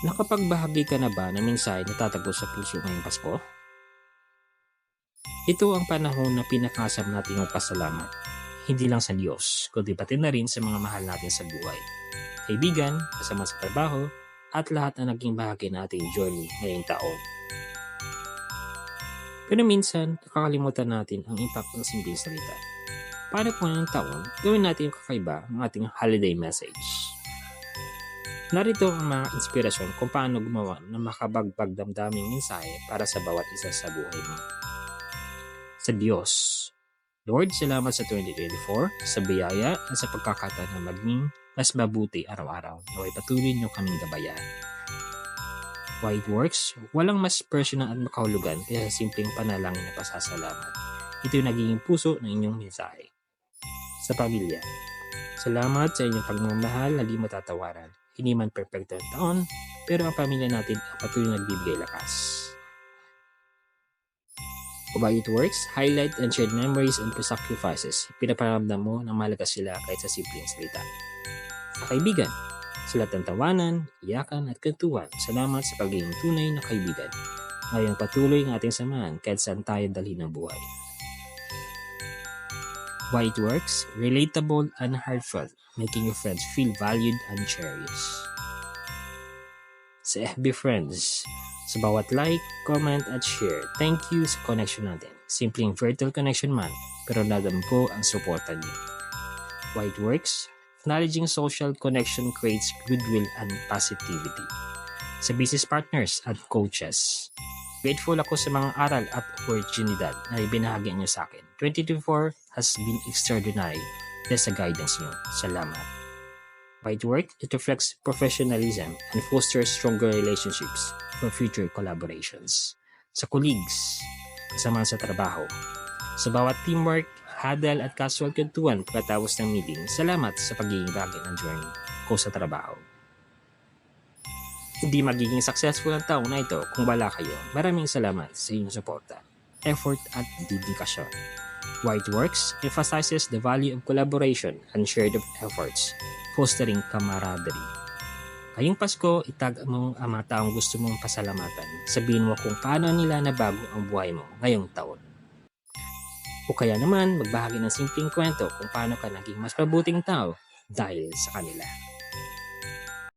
Nakapagbahagi ka na ba ng mensahe na tatagpo sa puso ngayong Pasko? Ito ang panahon na pinakasam nating magpasalamat. Hindi lang sa Diyos, kundi pati na rin sa mga mahal natin sa buhay. Kaibigan, kasama sa trabaho, at lahat na naging bahagi ng ating journey ngayong taon. Pero minsan, nakakalimutan natin ang impact ng simpleng salita. Para po ngayong taon, gawin natin yung kakaiba ang ating holiday message. Narito ang mga inspirasyon kung paano gumawa ng makabagbag damdaming mensahe para sa bawat isa sa buhay mo. Sa Diyos. Lord, salamat sa 2024, sa biyaya at sa pagkakataon na maging mas mabuti araw-araw. Naway patuloy niyo kaming gabayan. Why it works? Walang mas personal at makahulugan kaya sa simpleng panalangin na pasasalamat. Ito yung nagiging puso ng inyong mensahe. Sa pamilya. Salamat sa inyong pagmamahal na di matatawaran. Hindi man perfecto ang taon, pero ang pamilya natin ang patuloy nagbibigay lakas. Why it works? Highlight and share memories and sacrifices. Pinaparamdam mo na malagas sila kahit sa simpleng salita. Sa kaibigan, sa lahat ng tawanan, iyakan at kantuan, salamat sa pagiging tunay na kaibigan. Ngayong patuloy ang ating samahan kahit saan tayo dalhin ng buhay. Why it works? Relatable and heartfelt, making your friends feel valued and cherished. Sa FB Friends, sa bawat like, comment at share, thank you sa connection natin. Simpleng virtual connection man, pero nadam ko ang suporta niyo. Why it works? Acknowledging social connection creates goodwill and positivity. Sa business partners at coaches, grateful ako sa mga aral at oportunidad na ibinahagi niyo sa akin. 2024 has been extraordinary dahil sa guidance niyo. Salamat. Why it works? It reflects professionalism and fosters stronger relationships for future collaborations. Sa colleagues, kasama sa trabaho, sa bawat teamwork, huddle at casual kwentuhan pagkatapos ng meeting, salamat sa pagiging bahagi ng journey ko sa trabaho. Hindi magiging successful ang taon na ito kung wala kayo. Maraming salamat sa inyong suporta, effort at dedikasyon. Why it works emphasizes the value of collaboration and shared efforts, fostering camaraderie. Ngayong Pasko, itag mo ang mga taong gusto mong pasalamatan. Sabihin mo kung paano nila nabago ang buhay mo ngayong taon. O kaya naman, magbahagi ng simpleng kwento kung paano ka naging mas mabuting tao dahil sa kanila.